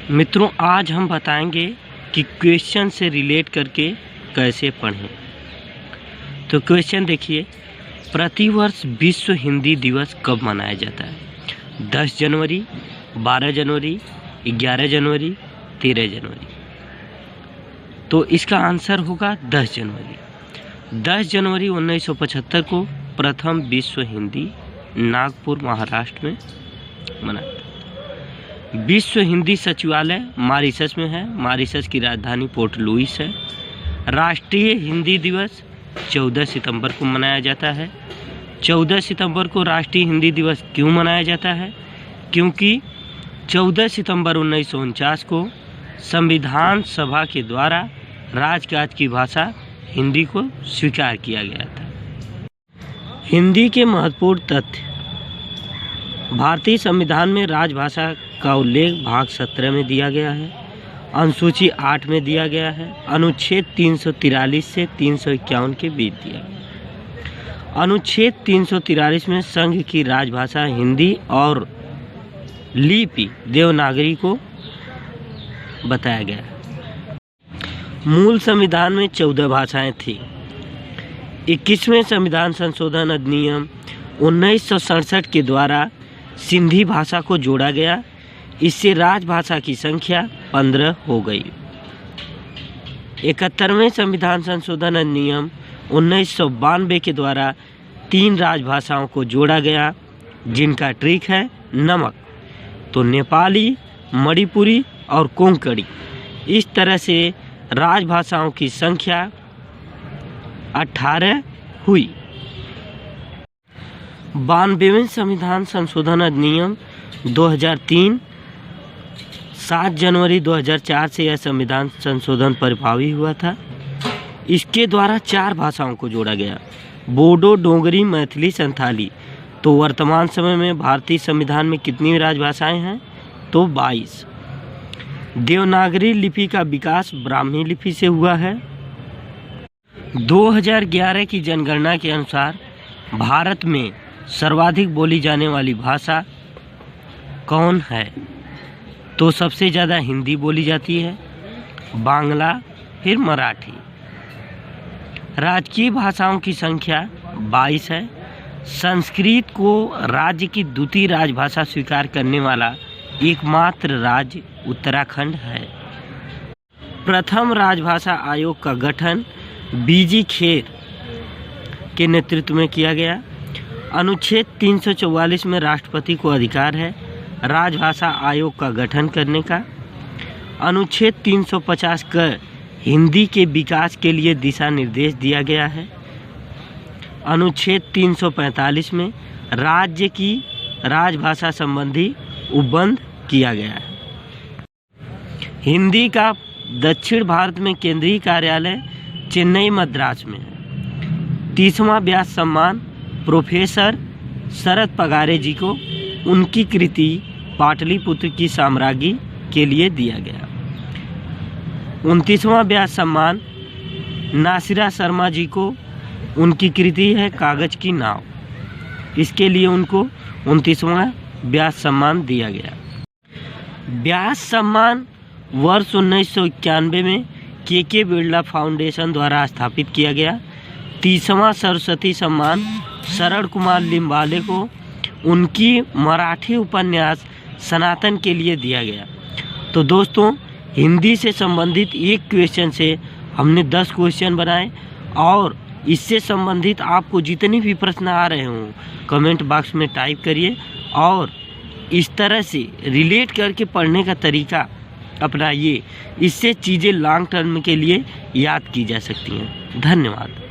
मित्रों, आज हम बताएंगे कि क्वेश्चन से रिलेट करके कैसे पढ़ें। तो क्वेश्चन देखिए, प्रतिवर्ष विश्व हिंदी दिवस कब मनाया जाता है? 10 जनवरी, 12 जनवरी, 11 जनवरी, 13 जनवरी। तो इसका आंसर होगा 10 जनवरी। 10 जनवरी 1975 को प्रथम विश्व हिंदी नागपुर महाराष्ट्र में मनाया। विश्व हिंदी सचिवालय मॉरिशस में है। मॉरिशस की राजधानी पोर्ट लुइस है। राष्ट्रीय हिंदी दिवस 14 सितंबर को मनाया जाता है। 14 सितंबर को राष्ट्रीय हिंदी दिवस क्यों मनाया जाता है? क्योंकि 14 सितंबर 1949 को संविधान सभा के द्वारा राजकाज की भाषा हिंदी को स्वीकार किया गया था। हिंदी के महत्वपूर्ण तथ्य: भारतीय संविधान में राजभाषा का उल्लेख भाग 17 में दिया गया है। अनुसूची 8 में दिया गया है। अनुच्छेद 343 से 351 के बीच दिया गया। अनुच्छेद 343 में संघ की राजभाषा हिंदी और लिपि देवनागरी को बताया गया है। मूल संविधान में 14 भाषाएं थी। 21वें संविधान संशोधन अधिनियम 1967 के द्वारा सिंधी भाषा को जोड़ा गया। इससे राजभाषा की संख्या 15 हो गई। 71वें संविधान संशोधन अधिनियम 1992 के द्वारा 3 राजभाषाओं को जोड़ा गया, जिनका ट्रिक है नमक। तो नेपाली, मणिपुरी और कोंकणी। इस तरह से राजभाषाओं की संख्या 18 हुई। 92वें संविधान संशोधन अधिनियम 2003 7 जनवरी 2004 से यह संविधान संशोधन प्रभावी हुआ था। इसके द्वारा 4 भाषाओं को जोड़ा गया: बोडो, डोगरी, मैथिली, संथाली। तो वर्तमान समय में भारतीय संविधान में कितनी राजभाषाएं हैं? तो 22। देवनागरी लिपि का विकास ब्राह्मी लिपि से हुआ है। 2011 की जनगणना के अनुसार भारत में सर्वाधिक बोली जाने वाली भाषा कौन है? तो सबसे ज़्यादा हिंदी बोली जाती है, बांग्ला, फिर मराठी। राजकीय भाषाओं की संख्या 22 है। संस्कृत को राज्य की द्वितीय राजभाषा स्वीकार करने वाला एकमात्र राज्य उत्तराखंड है। प्रथम राजभाषा आयोग का गठन बीजी खेर के नेतृत्व में किया गया। अनुच्छेद 344 में राष्ट्रपति को अधिकार है राजभाषा आयोग का गठन करने का। अनुच्छेद 350 का हिंदी के विकास के लिए दिशा निर्देश दिया गया है। अनुच्छेद 345 में राज्य की राजभाषा संबंधी उपबंध किया गया है। हिंदी का दक्षिण भारत में केंद्रीय कार्यालय चेन्नई, मद्रास में है। 30वां व्यास सम्मान प्रोफेसर शरद पगारे जी को उनकी कृति पाटलिपुत्र की साम्राज्ञी के लिए दिया गया। 29वां व्यास सम्मान नासिरा शर्मा जी को, उनकी कृति है कागज की नाव। इसके लिए उनको 29वां व्यास सम्मान दिया गया। व्यास सम्मान वर्ष 1991 में के बिरला फाउंडेशन द्वारा स्थापित किया गया। 30वां सरस्वती सम्मान शरण कुमार लिम्बाले को उनकी मराठी उपन्यास सनातन के लिए दिया गया। तो दोस्तों, हिंदी से संबंधित एक क्वेश्चन से हमने 10 क्वेश्चन बनाए, और इससे संबंधित आपको जितने भी प्रश्न आ रहे हों कमेंट बॉक्स में टाइप करिए, और इस तरह से रिलेट करके पढ़ने का तरीका अपनाइए। इससे चीज़ें लॉन्ग टर्म के लिए याद की जा सकती हैं। धन्यवाद।